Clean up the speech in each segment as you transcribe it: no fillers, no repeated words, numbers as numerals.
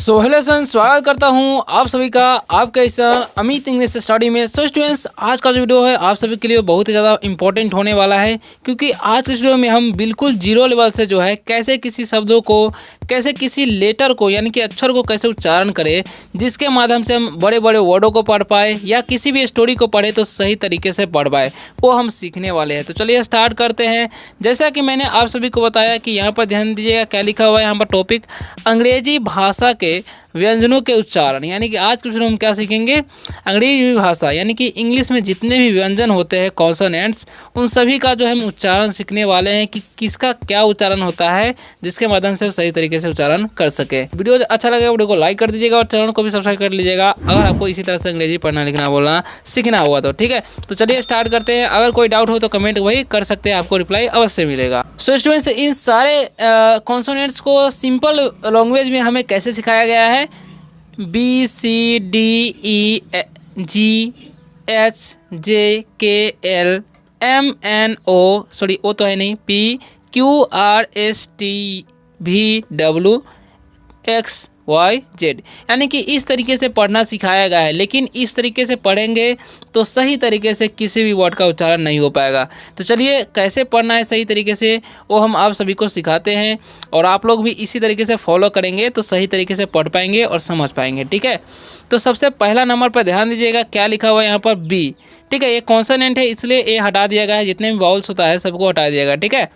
Hello students, स्वागत करता हूं आप सभी का आपके इस चैनल अमित इंग्लिश स्टडी में। स्टूडेंट्स, आज का जो वीडियो है आप सभी के लिए बहुत ही ज़्यादा इंपॉर्टेंट होने वाला है, क्योंकि आज के वीडियो में हम बिल्कुल जीरो लेवल से जो है कैसे किसी शब्दों को, कैसे किसी लेटर को यानी कि अक्षर को कैसे उच्चारण करें, जिसके माध्यम से हम बड़े बड़े वर्डों को पढ़ पाए या किसी भी स्टोरी को पढ़े तो सही तरीके से पढ़ पाए, वो हम सीखने वाले हैं। तो चलिए स्टार्ट करते हैं। जैसा कि मैंने आप सभी को बताया कि यहाँ पर ध्यान दीजिएगा क्या लिखा हुआ है। यहाँ पर टॉपिक अंग्रेजी भाषा के व्यंजनों के उच्चारण, यानी कि आज के वीडियो में हम क्या सीखेंगे, अंग्रेजी भाषा यानी कि इंग्लिश में जितने भी व्यंजन होते हैं कॉन्सोनेंट्स, उन सभी का जो हम उच्चारण सीखने वाले हैं कि किसका क्या उच्चारण होता है, जिसके माध्यम से सही तरीके से उच्चारण कर सके। वीडियो अच्छा लगे वीडियो को लाइक कर दीजिएगा और चैनल को भी सब्सक्राइब कर लीजिएगा अगर आपको इसी तरह से अंग्रेजी पढ़ना लिखना बोलना सीखना हुआ तो। ठीक है, तो चलिए स्टार्ट करते हैं। अगर कोई डाउट हो तो कमेंट वही कर सकते हैं, आपको रिप्लाई अवश्य मिलेगा। सो स्टूडेंट्स, इन सारे कॉन्सोनेंट्स को सिंपल लैंग्वेज में हमें कैसे सिखाया गया है। BCDEGHJKLMNO, सॉरी ओ तो है नहीं, PQRSTVWXYZ, यानी कि इस तरीके से पढ़ना सिखाया गया है। लेकिन इस तरीके से पढ़ेंगे तो सही तरीके से किसी भी वर्ड का उच्चारण नहीं हो पाएगा। तो चलिए कैसे पढ़ना है सही तरीके से वो हम आप सभी को सिखाते हैं, और आप लोग भी इसी तरीके से फॉलो करेंगे तो सही तरीके से पढ़ पाएंगे और समझ पाएंगे। ठीक है, तो सबसे पहला नंबर पर ध्यान दीजिएगा क्या लिखा हुआ है यहाँ पर, बी। ठीक है, ये कॉन्सोनेंट है इसलिए ए हटा दिया गया है, जितने भी वाउल्स होता है सबको हटा दिया गया। ठीक है,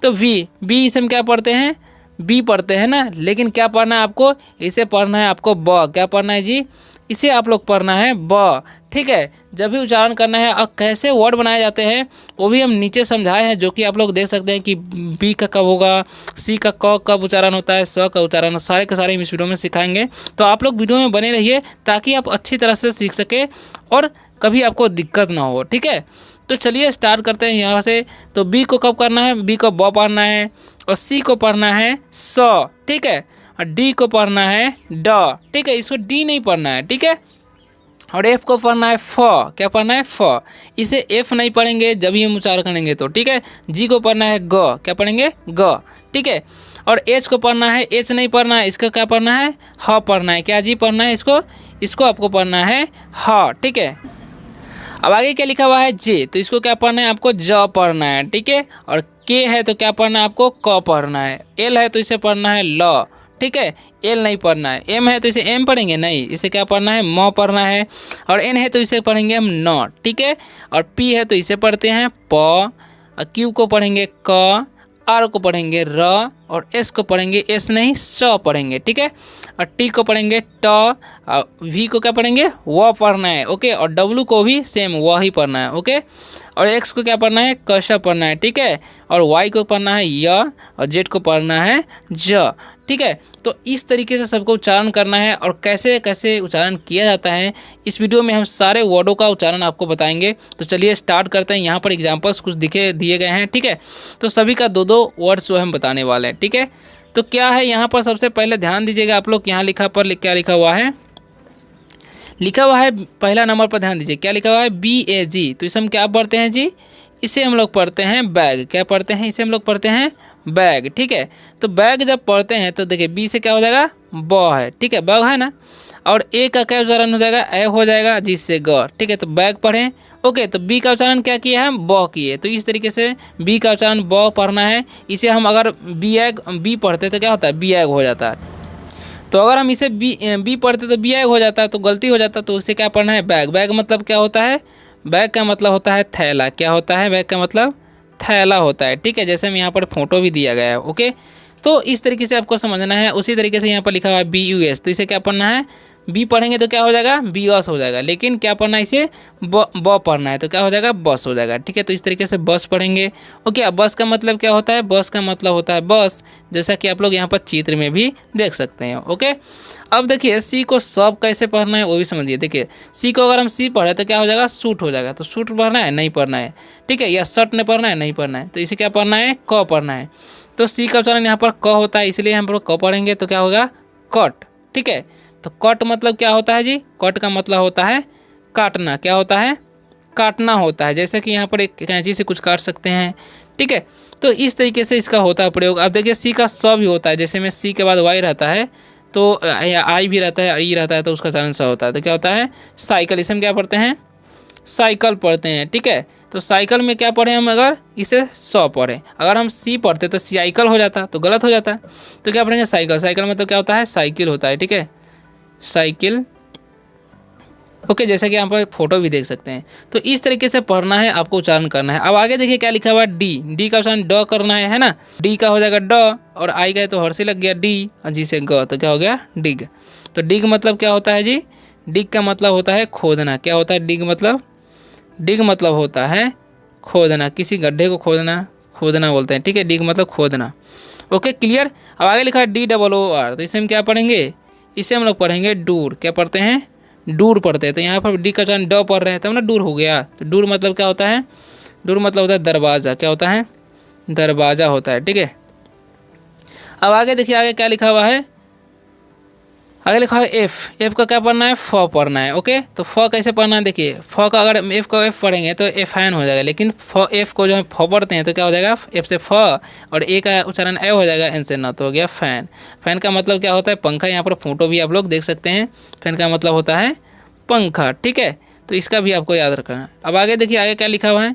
तो बी इसे हम क्या पढ़ते हैं, बी पढ़ते हैं ना। लेकिन क्या पढ़ना है आपको, इसे पढ़ना है आपको ब। क्या पढ़ना है जी, इसे आप लोग पढ़ना है ब। ठीक है, जब भी उच्चारण करना है और कैसे वर्ड बनाए जाते हैं वो भी हम नीचे समझाए हैं, जो कि आप लोग देख सकते हैं कि बी का कब होगा, सी का कब उच्चारण होता है, स का उच्चारण, सारे के सारे इस वीडियो में सिखाएंगे। तो आप लोग वीडियो में बने रहिए ताकि आप अच्छी तरह से सीख सके और कभी आपको दिक्कत ना हो। ठीक है, तो चलिए स्टार्ट करते हैं यहाँ से। तो बी को कब करना है, बी को ब पढ़ना है, और सी को पढ़ना है स। ठीक है, और डी को पढ़ना है ड। ठीक है, इसको डी नहीं पढ़ना है। ठीक है, और एफ को पढ़ना है फ। क्या पढ़ना है, फ। इसे एफ नहीं पढ़ेंगे जब ही हम उच्चारण करेंगे तो। ठीक है, जी को पढ़ना है ग। क्या पढ़ेंगे, ग। ठीक है, और एच को पढ़ना है, एच नहीं पढ़ना है, इसका क्या पढ़ना है, ह पढ़ना है। क्या जी पढ़ना है, इसको आपको पढ़ना है ह। ठीक है, अब आगे क्या लिखा हुआ है, जे, तो इसको क्या पढ़ना है आपको, ज पढ़ना है। ठीक है, और के है तो क्या पढ़ना है आपको, क पढ़ना है। एल है तो इसे पढ़ना है ल। ठीक है, एल नहीं पढ़ना है। एम है तो इसे एम पढ़ेंगे नहीं, इसे क्या पढ़ना है, म पढ़ना है। और एन है तो इसे पढ़ेंगे हम न। ठीक है, और पी है तो इसे पढ़ते हैं प। और क्यू को पढ़ेंगे क, आर को पढ़ेंगे र, और एस को पढ़ेंगे एस नहीं स पढ़ेंगे। ठीक है, और टी को पढ़ेंगे ट, और वी को क्या पढ़ेंगे, व पढ़ना है। ओके, और डब्लू को भी सेम व ही पढ़ना है। ओके, और एक्स को क्या पढ़ना है, कश पढ़ना है। ठीक है, और वाई को पढ़ना है य, और जेड को पढ़ना है ज। ठीक है, तो इस तरीके से सबको उच्चारण करना है, और कैसे कैसे उच्चारण किया जाता है इस वीडियो में हम सारे वर्डों का उच्चारण आपको बताएंगे। तो चलिए स्टार्ट करते हैं। यहाँ पर एग्जांपल्स कुछ दिए गए हैं। ठीक है, तो सभी का दो दो वर्ड्स जो हम बताने वाले हैं। ठीक है, तो क्या है यहाँ पर, सबसे पहले ध्यान दीजिएगा आप लोग, यहाँ क्या लिखा हुआ है, लिखा हुआ है पहला नंबर पर ध्यान दीजिए क्या लिखा हुआ है, BAG। तो इसे हम क्या पढ़ते हैं जी, इसे हम लोग पढ़ते हैं बैग। क्या पढ़ते हैं, इसे हम लोग पढ़ते हैं बैग। ठीक है, तो बैग जब पढ़ते हैं तो देखिए बी से क्या हो जाएगा, ब है। ठीक है, बैग है ना, और ए का क्या उच्चारण हो जाएगा, ए हो जाएगा, जी से ग। ठीक है, तो बैग पढ़ें। ओके, तो बी का उच्चारण क्या किया है, ब किए। तो इस तरीके से बी का उच्चारण ब पढ़ना है। इसे हम अगर बी पढ़ते तो क्या होता है, बी एग हो जाता है। तो अगर हम इसे बी पढ़ते तो बी एग हो जाता है, तो गलती हो जाता है। तो उसे क्या पढ़ना है, बैग। बैग मतलब क्या होता है, बैग का मतलब होता है थैला। क्या होता है, बैग का मतलब थैला होता है। ठीक है, जैसे हम यहाँ पर फोटो भी दिया गया है। ओके, तो इस तरीके से आपको समझना है। उसी तरीके से यहाँ पर लिखा हुआ है BUS, तो इसे क्या पढ़ना है, बी पढ़ेंगे तो क्या हो जाएगा, BS हो जाएगा। लेकिन क्या पढ़ना है, इसे ब पढ़ना है तो क्या हो जाएगा, बस हो जाएगा। ठीक है, तो इस तरीके से बस पढ़ेंगे। ओके, अब बस का मतलब क्या होता है, बस का मतलब होता है बस, जैसा कि आप लोग यहाँ पर चित्र में भी देख सकते हैं। ओके, अब देखिए सी को सब कैसे पढ़ना है वो भी समझिए। देखिए सी को अगर हम सी पढ़े तो क्या हो जाएगा, सूट हो जाएगा। तो सूट पढ़ना है, नहीं पढ़ना है। ठीक है, या शर्ट नहीं पढ़ना है, नहीं पढ़ना है। तो इसे क्या पढ़ना है, क पढ़ना है। तो सी का उच्चारण यहाँ पर क होता है, इसलिए हम लोग क पढ़ेंगे तो क्या होगा, कट। ठीक है, तो कट मतलब क्या होता है जी, कट का मतलब होता है काटना। क्या होता है, काटना होता है। जैसे कि यहाँ पर एक कैंची से कुछ काट सकते हैं। ठीक है, तो इस तरीके से इसका होता है प्रयोग। अब देखिए सी का स भी होता है, जैसे में सी के बाद वाई रहता है, तो आई भी रहता है, ई रहता है, तो उसका उच्चारण स होता है। तो क्या होता है साइकिल, इसे हम क्या पढ़ते हैं साइकिल पढ़ते हैं, ठीक है। तो साइकिल में क्या पढ़े हम, अगर इसे स पढ़े, अगर हम सी पढ़ते तो साइकिल हो जाता, तो गलत हो जाता है। तो क्या पढ़ेंगे साइकिल, साइकिल में तो क्या होता है साइकिल होता है, ठीक है साइकिल। ओके, जैसे कि यहाँ पर फोटो भी देख सकते हैं। तो इस तरीके से पढ़ना है, आपको उच्चारण करना है। अब आगे देखिए क्या लिखा हुआ है डी, डी का उच्चारण ड करना है ना। डी का हो जाएगा ड, और आई का तो हर से लग गया डी, और जी से ग, तो क्या हो गया डिग। तो डिग मतलब क्या होता है जी, डिग का मतलब होता है खोदना। क्या होता है डिग मतलब, डिग मतलब होता है खोदना, किसी गड्ढे को खोदना, खोदना बोलते हैं, ठीक है। डिग मतलब खोदना। Okay clear. अब आगे लिखा है डी डबल ओ आर, तो इसे हम क्या पढ़ेंगे, इसे हम लोग पढ़ेंगे डूर। क्या पढ़ते हैं डूर पढ़ते हैं। तो यहाँ पर डी का उच्चारण ड पढ़ रहे हैं तब ना डूर हो गया। तो डूर मतलब क्या होता है, डूर मतलब होता है दरवाज़ा। क्या होता है दरवाज़ा होता है, ठीक है। अब आगे देखिए आगे क्या लिखा हुआ है, आगे लिखा है एफ, एफ का क्या पढ़ना है फ पढ़ना है। ओके, तो फ कैसे पढ़ना है, देखिए फ का अगर एफ को एफ पढ़ेंगे तो एफ एन हो जाएगा, लेकिन फ एफ को जो है फ पढ़ते हैं तो क्या हो जाएगा एफ से फ, और ए का उच्चारण ए हो जाएगा, एन से न, तो हो गया फैन। फैन का मतलब क्या होता है पंखा, यहाँ पर फोटो भी आप लोग देख सकते हैं। फैन का मतलब होता है पंखा, ठीक है। तो इसका भी आपको याद रखना है। अब आगे देखिए आगे क्या लिखा हुआ है,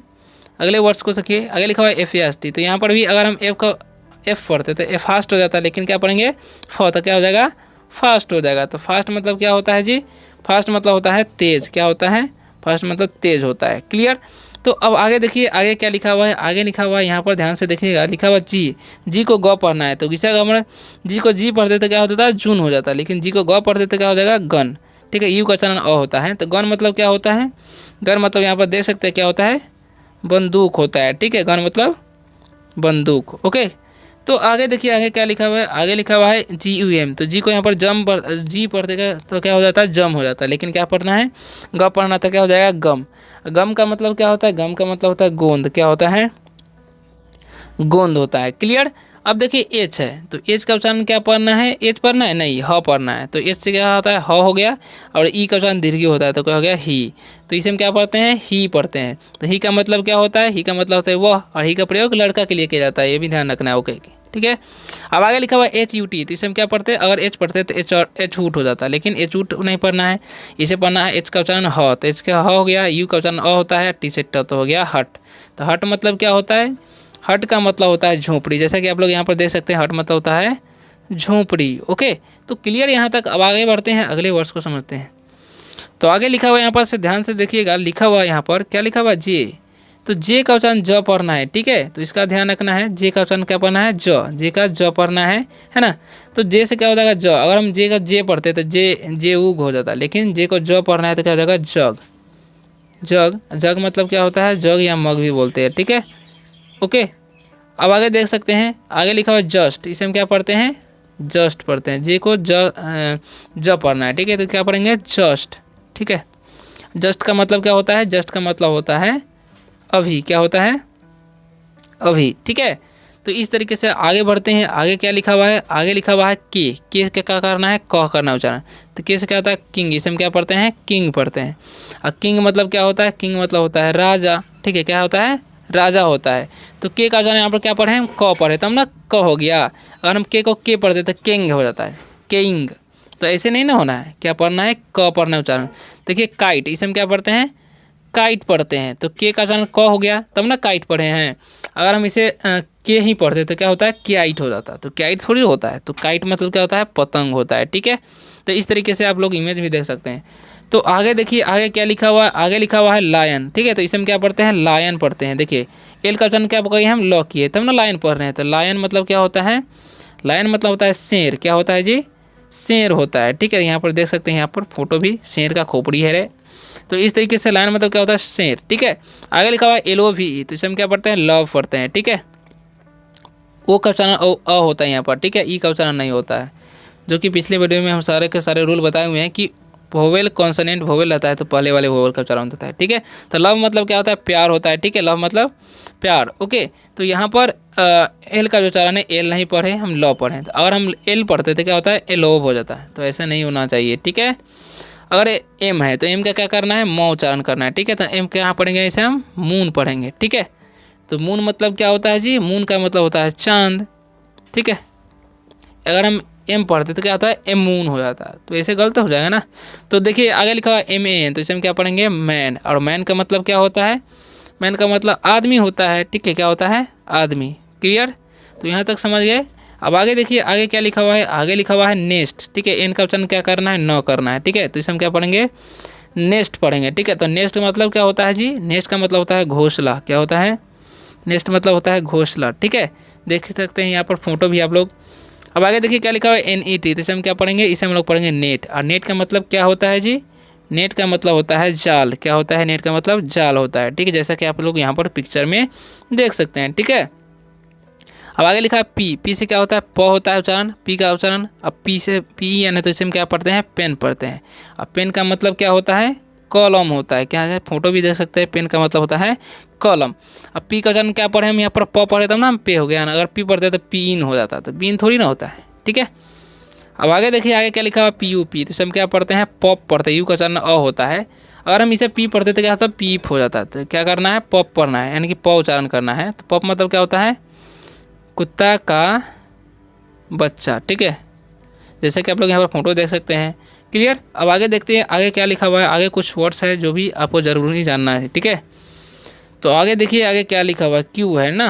अगले वर्ड्स को सीखिए। आगे लिखा हुआ है एफ एस टी, तो यहाँ पर भी अगर हम एफ का एफ पढ़ते तो एफ फास्ट हो जाता है, लेकिन क्या पढ़ेंगे फ, तो क्या हो जाएगा फास्ट हो जाएगा। तो फास्ट मतलब क्या होता है जी, फास्ट मतलब होता है तेज। क्या होता है फास्ट मतलब तेज होता है, क्लियर। तो अब आगे देखिए आगे क्या लिखा हुआ है, आगे लिखा हुआ है यहाँ पर ध्यान से देखिएगा, लिखा हुआ जी, जी को ग पढ़ना है। तो किसा का जी को जी पढ़ते तो क्या होता था जून हो जाता है, लेकिन जी को ग पढ़ते तो क्या हो जाएगा गन, ठीक है। यू का उच्चारण अ होता है। तो गन मतलब क्या होता है, गन मतलब यहाँ पर देख सकते हैं क्या होता है बंदूक होता है, ठीक है। गन मतलब बंदूक। ओके, तो आगे देखिए आगे क्या लिखा हुआ है, आगे लिखा हुआ है जी यू एम। तो जी को यहाँ पर जी पढ़ते का तो क्या हो जाता है जम हो जाता है, लेकिन क्या पढ़ना है ग पढ़ना था, क्या हो जाएगा गम। गम का मतलब क्या होता है, गम का मतलब होता है गोंद। क्या होता है गोंद होता है, क्लियर। अब देखिए एच है, तो एच का उच्चारण क्या पढ़ना है, एच पढ़ना है नहीं ह पढ़ना है। तो एच से क्या होता है ह हो गया, और ई का उच्चारण दीर्घ होता है, तो क्या हो गया ही। तो इसे हम क्या पढ़ते हैं ही पढ़ते हैं। तो ही का मतलब क्या होता है, ही का मतलब होता है वह, और ही का प्रयोग लड़का के लिए किया जाता है, ये भी ध्यान रखना है। ओके ठीक है। अब आगे लिखा हुआ एच यू टी, तो इसे हम क्या पढ़ते हैं, अगर एच पढ़ते हैं तो एच और एच ऊट हो जाता है, लेकिन एच ऊट नहीं पढ़ना है, इसे पढ़ना है एच का उच्चारण ह। तो एच का ह हो गया, यू का उच्चारण अ होता है, टी से ट तो हो गया हट। तो हट मतलब क्या होता है, हट का मतलब होता है झोपड़ी, जैसा कि आप लोग यहाँ पर देख सकते हैं हट मतलब होता है झोपड़ी। ओके, तो क्लियर यहाँ तक। अब आगे बढ़ते हैं, अगले वर्ड्स को समझते हैं। तो आगे लिखा हुआ यहाँ पर से ध्यान से देखिएगा, लिखा हुआ यहाँ पर क्या लिखा हुआ जे, तो जे का उच्चारण ज पढ़ना है, ठीक है। तो इसका ध्यान रखना है, जे का उच्चारण क्या पढ़ना है ज, जे का ज पढ़ना है ना। तो जे से क्या हो जाएगा ज, अगर हम जे का जे पढ़ते तो जे उग हो जाता, लेकिन जे को ज पढ़ना है तो क्या हो जाएगा जग। जग, जग मतलब क्या होता है जग या मग भी बोलते हैं, ठीक है। ओके, अब आगे देख सकते हैं, आगे लिखा हुआ जस्ट, इसे हम क्या पढ़ते हैं जस्ट पढ़ते हैं। जे को ज पढ़ना है, ठीक है। तो क्या पढ़ेंगे जस्ट, ठीक है। जस्ट का मतलब क्या होता है, जस्ट का मतलब होता है अभी। क्या होता है अभी, ठीक है। तो इस तरीके से आगे बढ़ते हैं। आगे क्या लिखा हुआ है, आगे लिखा हुआ है के से क्या करना है क करना उच्चारण। तो के से क्या होता है किंग, इसे हम क्या पढ़ते हैं किंग पढ़ते हैं। और किंग मतलब क्या होता है, किंग मतलब होता है राजा, ठीक है। क्या होता है राजा होता है। तो के का उच्चारण यहाँ पर क्या पढ़े हम क पढ़े, तब ना क हो गया। अगर हम के को के पढ़ते तो किंग हो जाता है किंग। तो ऐसे नहीं ना होना है, क्या पढ़ना है क पढ़ना उच्चारण। देखिए काइट, इसे हम क्या पढ़ते हैं काइट पढ़ते हैं। तो के का उच्चारण क हो गया, तब ना काइट पढ़े हैं। अगर हम इसे के ही पढ़ते तो क्या होता है क्याइट हो जाता। तो क्याइट थोड़ी होता है, तो काइट मतलब क्या होता है पतंग होता है, ठीक है। तो इस तरीके से आप लोग इमेज भी देख सकते हैं। तो आगे देखिए आगे क्या लिखा हुआ है, आगे लिखा हुआ है लायन, ठीक है। तो इसे हम क्या पढ़ते हैं लायन पढ़ते हैं। देखिए एल का उच्चारण क्या पकड़िए हम लॉ किए, तब ना लायन पढ़ रहे हैं। तो लायन मतलब क्या होता है, लायन मतलब होता है शेर। क्या होता है जी शेर होता है, ठीक है। यहाँ पर देख सकते हैं, यहाँ पर फोटो भी शेर का खोपड़ी है रे। तो इस तरीके से लायन मतलब क्या होता है शेर, ठीक है। आगे लिखा हुआ है LOVE, तो इसे हम क्या पढ़ते हैं लव पढ़ते हैं, ठीक है। ओ का उच्चारण अ होता है यहाँ पर, ठीक है। ई का उच्चारण नहीं होता है, जो कि पिछले वीडियो में हम सारे के सारे रूल बताए हुए हैं कि वोवेल कॉन्सोनेंट वोवेल रहता है तो पहले वाले वोवेल का उच्चारण होता है, ठीक है। तो लव मतलब क्या होता है प्यार होता है, ठीक है। लव मतलब प्यार, ओके। तो यहाँ पर एल का जो उच्चारण है एल नहीं पढ़े हम लॉ पढ़े। तो अगर हम एल पढ़ते तो क्या होता है एलोव हो जाता है, तो ऐसा नहीं होना चाहिए, ठीक है। अगर एम है तो एम का क्या करना है म उच्चारण करना है, ठीक है। तो एम क्या पढ़ेंगे, इसे हम मून पढ़ेंगे, ठीक है। तो मून मतलब क्या होता है जी, मून का मतलब होता है चांद, ठीक है। अगर हम एम पढ़ते तो क्या होता है एमून हो जाता है, तो ऐसे गलत हो जाएगा ना। तो देखिए आगे लिखा हुआ एम ए एन, तो इसे हम क्या पढ़ेंगे मैन, और मैन का मतलब क्या होता है, मैन का मतलब आदमी होता है, ठीक है, क्या होता है आदमी। क्लियर, तो यहाँ तक समझ गए। अब आगे देखिए आगे क्या लिखा हुआ है, आगे लिखा हुआ है नेस्ट, ठीक है, एन का उच्चारण क्या करना है न करना है, ठीक है, तो इसे हम क्या पढ़ेंगे नेस्ट पढ़ेंगे, ठीक है। तो नेस्ट का मतलब क्या होता है जी, नेस्ट का मतलब होता है घोंसला, क्या होता है नेस्ट मतलब होता है घोंसला, ठीक है, देख सकते हैं यहाँ पर फोटो भी आप लोग। अब आगे देखिए क्या लिखा हुआ है एन ई टी, तो इसे हम क्या पढ़ेंगे, इसे हम लोग पढ़ेंगे नेट, और नेट का मतलब क्या होता है जी, नेट का मतलब होता है जाल, क्या होता है नेट का मतलब जाल होता है, ठीक है, जैसा कि आप लोग यहाँ पर पिक्चर में देख सकते हैं, ठीक है। अब आगे लिखा है पी, पी से क्या होता है प होता है उच्चारण, पी का उच्चारण, अब पी से पी यानी तो इसे हम क्या पढ़ते हैं पेन पढ़ते हैं। अब पेन का मतलब क्या होता है कॉलम होता है, क्या है फोटो भी देख सकते हैं, पेन का मतलब होता है कॉलम। अब पी का उच्चारण क्या पढ़े हम यहाँ पर प पढ़े तब ना हम पे हो गया ना, अगर पी पढ़ते तो पीन हो जाता, तो बीन थोड़ी ना होता है, ठीक है। अब आगे देखिए आगे क्या लिखा हुआ पी यू पी, तो इसे हम क्या पढ़ते हैं पॉप पढ़ते हैं, यू का उच्चारण अ होता है, अगर हम इसे पी पढ़ते तो क्या होता है पीप हो जाता है, तो क्या करना है पॉप पढ़ना है, यानी कि प उच्चारण करना है। तो पॉप मतलब क्या होता है कुत्ता का बच्चा, ठीक है, जैसे कि आप लोग यहाँ पर फोटो देख सकते हैं। क्लियर, अब आगे देखते हैं आगे क्या लिखा हुआ है, आगे कुछ वर्ड्स है जो भी आपको जरूरी जानना है, ठीक है। तो आगे देखिए आगे क्या लिखा हुआ है क्यू है ना,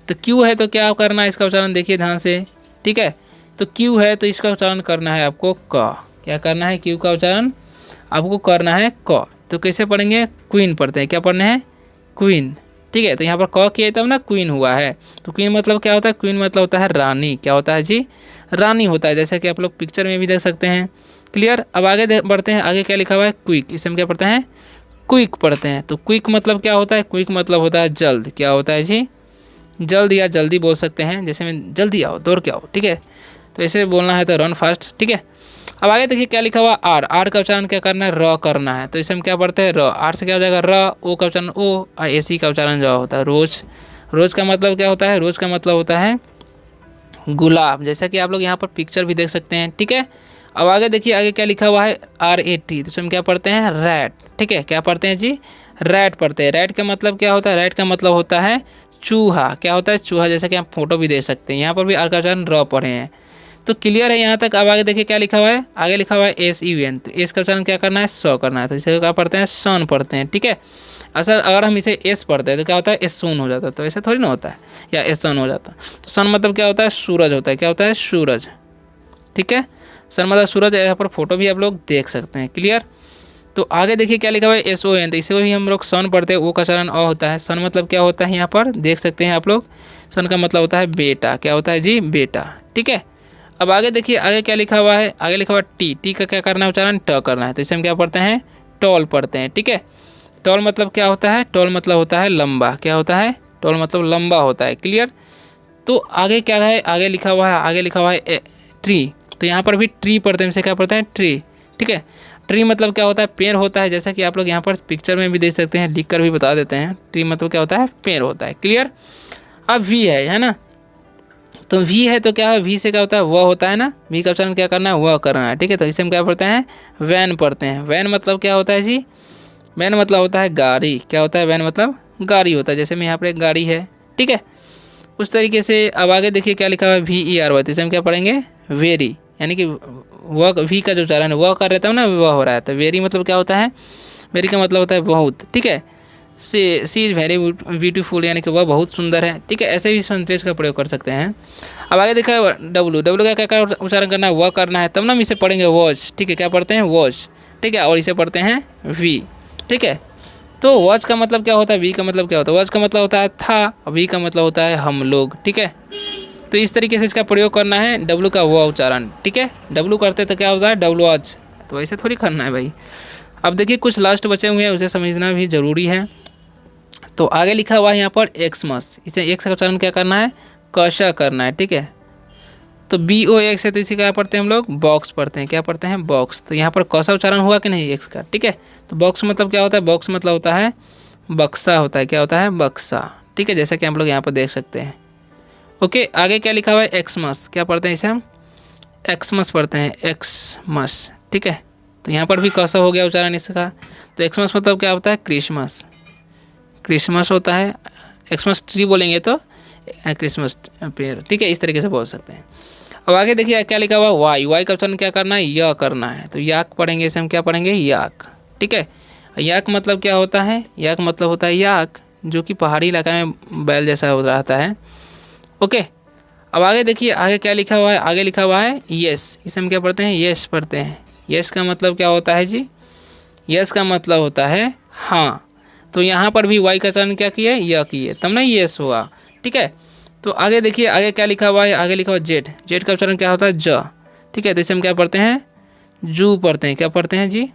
तो क्यू है तो क्या करना है इसका उच्चारण देखिए ध्यान से, ठीक है। तो क्यू है तो इसका उच्चारण करना है आपको क, क्या करना है क्यू का उच्चारण आपको करना है क। तो कैसे पढ़ेंगे क्वीन पढ़ते हैं, क्या पढ़ने हैं क्वीन, ठीक है। तो यहाँ पर क किया तब ना क्वीन हुआ है, तो क्वीन मतलब क्या होता है, क्वीन मतलब होता है रानी, क्या होता है जी रानी होता है, जैसा कि आप लोग पिक्चर में भी देख सकते हैं। क्लियर, अब आगे बढ़ते हैं, आगे क्या लिखा हुआ है क्विक, इसे हम क्या पढ़ते हैं क्विक पढ़ते हैं। तो क्विक मतलब क्या होता है, क्विक मतलब होता है जल्द, क्या होता है जी जल्द या जल्दी बोल सकते हैं, जैसे में जल्दी आओ दौड़ के आओ, ठीक है, तो ऐसे बोलना है तो रन फास्ट, ठीक है। अब आगे देखिए क्या लिखा हुआ आर, आर का उच्चारण क्या करना है र करना है, तो इसे हम क्या पढ़ते हैं र, आर से क्या हो जाएगा र, ओ का उच्चारण ओ, और ए सी का उच्चारण जो होता है रोज, रोज का मतलब क्या होता है, रोज का मतलब होता है गुलाब, जैसा कि आप लोग यहाँ पर पिक्चर भी देख सकते हैं, ठीक है। अब आगे देखिए आगे क्या लिखा हुआ है आर ए टी, तो हम क्या पढ़ते हैं रैट, ठीक है, क्या पढ़ते हैं जी रैट पढ़ते हैं। रैट का मतलब क्या होता है, रैट का मतलब होता है चूहा, क्या होता है चूहा, जैसा कि आप फोटो भी देख सकते हैं, यहाँ पर भी आर का उच्चारण र पढ़े हैं। तो क्लियर है यहाँ तक। अब आगे देखिए क्या लिखा हुआ है, आगे लिखा हुआ है एस यू एन, तो एस का उच्चारण क्या करना है स करना है, तो इसे क्या पढ़ते हैं सन पढ़ते हैं, ठीक है। अगर हम इसे एस पढ़ते हैं तो क्या होता है एस सून हो जाता है, तो ऐसा थोड़ी ना होता है, या एस सन हो जाता। तो सन मतलब क्या होता है सूरज होता है, क्या होता है सूरज, ठीक है, सन मतलब सूरज, यहाँ पर फोटो भी आप लोग देख सकते हैं। क्लियर, तो आगे देखिए क्या लिखा हुआ है एस ओ एन, तो इसे भी हम लोग सन पढ़ते हैं, वो का उच्चारण अ होता है। सन मतलब क्या होता है यहाँ पर देख सकते हैं आप लोग, सन का मतलब होता है बेटा, क्या होता है जी बेटा, ठीक है। अब आगे देखिए आगे क्या लिखा हुआ है, आगे लिखा हुआ है टी, टी का क्या करना है उच्चारण ट करना है, तो इसे हम क्या पढ़ते हैं टॉल पढ़ते हैं, ठीक है। टॉल मतलब क्या होता है, टॉल मतलब होता है लंबा, क्या होता है टॉल मतलब लंबा होता है। क्लियर, तो आगे क्या है, आगे लिखा हुआ है, आगे लिखा हुआ है ट्री, तो यहाँ पर भी ट्री पढ़ते हैं, इसे क्या पढ़ते हैं ट्री, ठीक है। ट्री मतलब क्या होता है पेड़ होता है, जैसा कि आप लोग यहाँ पर पिक्चर में भी देख सकते हैं, लिख कर भी बता देते हैं, ट्री मतलब क्या होता है पेड़ होता है। क्लियर, अब वी है ना, तो वी है तो क्या है, वी से क्या होता है वह होता है ना, वी का उच्चारण क्या करना है वह करना है, ठीक है। तो इसे हम क्या पढ़ते हैं वैन पढ़ते हैं। वैन मतलब क्या होता है जी, वैन मतलब होता है गाड़ी, क्या होता है वैन मतलब गाड़ी होता है, जैसे में यहाँ पर एक गाड़ी है, ठीक है, उस तरीके से। अब आगे देखिए क्या लिखा हुआ है वी ई आर वाई, तो इसे हम क्या पढ़ेंगे वेरी, यानी कि वह वी का जो उच्चारण है वह कर रहता है ना वह हो रहा है, तो वेरी मतलब क्या होता है, वेरी का मतलब होता है बहुत, ठीक है। सी इज़ वेरी ब्यूटीफुल, यानी कि वह बहुत सुंदर है, ठीक है, ऐसे भी सेंटेंस का प्रयोग कर सकते हैं। अब आगे देखा है डब्लू, डब्लू का क्या उच्चारण करना है वह करना है, तब ना हम इसे पढ़ेंगे वॉच, ठीक है, क्या पढ़ते हैं वॉच, ठीक है, और इसे पढ़ते हैं वी, ठीक है। तो वॉच का मतलब क्या होता है, वी का मतलब क्या होता है, वॉच का मतलब होता है था, और वी का मतलब होता है हम लोग, ठीक है। तो इस तरीके से इसका प्रयोग करना है डब्लू का वह उच्चारण, ठीक है। डब्लू करते तो क्या होता है डब्लू वॉच, तो ऐसे थोड़ी करना है भाई। अब देखिए कुछ लास्ट बचे हुए हैं, उसे समझना भी जरूरी है। तो आगे लिखा हुआ है यहाँ पर एक्समस, इसे एक्स का उच्चारण क्या करना है कशा करना है, ठीक है। तो बी ओ एक्स है, तो इसे क्या पढ़ते हैं हम लोग बॉक्स पढ़ते हैं, क्या पढ़ते हैं बॉक्स। तो यहाँ पर कौसा उच्चारण हुआ कि नहीं एक्स का, ठीक है। तो बॉक्स मतलब क्या होता है, बॉक्स मतलब होता है बक्सा होता है, क्या होता है बक्सा, ठीक है, जैसा कि हम लोग यहाँ पर देख सकते हैं। ओके, आगे क्या लिखा हुआ है एक्समस, क्या पढ़ते हैं इसे हम एक्समस पढ़ते हैं, एक्समस, ठीक है। तो यहाँ पर भी कौसा हो गया उच्चारण इसका। तो एक्समस मतलब क्या होता है क्रिसमस, क्रिसमस होता है, एक्समस ट्री बोलेंगे तो क्रिसमस पेड़, ठीक है, इस तरीके से बोल सकते हैं। अब आगे देखिए क्या लिखा हुआ है, वाई। वाई का उच्चारण क्या करना है, य करना है। तो याक पढ़ेंगे, इसे हम क्या पढ़ेंगे, याक। ठीक है, याक मतलब क्या होता है, याक मतलब होता है याक, जो कि पहाड़ी इलाका में बैल जैसा हो रहता है। ओके, अब आगे देखिए आगे क्या लिखा हुआ है, आगे लिखा हुआ है यस। इसे हम क्या पढ़ते हैं, यस पढ़ते हैं। यस का मतलब क्या होता है जी, यस का मतलब होता है हाँ। तो यहाँ पर भी वाई का उच्चारण क्या किए, य किए, तब ना यस हुआ। ठीक है, तो आगे देखिए आगे क्या लिखा हुआ है, आगे लिखा हुआ है जेड। जेड का उच्चारण क्या होता है, ज। ठीक है, तो इसे हम क्या पढ़ते हैं, जू पढ़ते हैं। क्या पढ़ते हैं जी,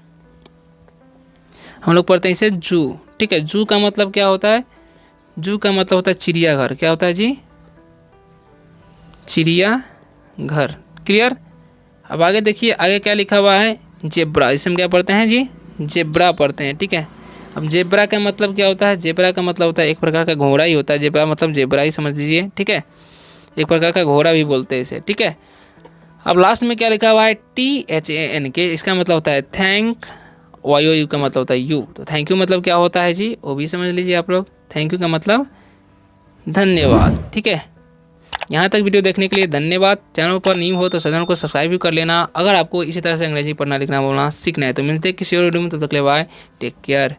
हम लोग पढ़ते हैं इसे जू। ठीक है, जू का मतलब क्या होता है, जू का मतलब होता है चिड़ियाघर। क्या होता है जी, चिड़ियाघर। क्लियर। अब आगे देखिए आगे क्या लिखा हुआ है, जेब्रा। इसे हम क्या पढ़ते हैं जी, जेब्रा पढ़ते हैं। ठीक है, अब जेब्रा का मतलब क्या होता है, जेब्रा का मतलब होता है एक प्रकार का घोड़ा ही होता है। जेब्रा मतलब जेब्रा ही समझ लीजिए। ठीक है, एक प्रकार का घोड़ा भी बोलते हैं इसे। ठीक है, अब लास्ट में क्या लिखा हुआ है, THANK। इसका मतलब होता है थैंक। YOU का मतलब होता है यू। तो थैंक यू मतलब क्या होता है जी, वो भी समझ लीजिए आप लोग। थैंक यू का मतलब धन्यवाद। ठीक है, यहाँ तक वीडियो देखने के लिए धन्यवाद। चैनल पर न्यू हो तो चैनल को सब्सक्राइब भी कर लेना। अगर आपको इसी तरह से अंग्रेजी पढ़ना लिखना बोलना सीखना है तो मिलते हैं किसी और वीडियो में, तब तक के लिए बाय, टेक केयर।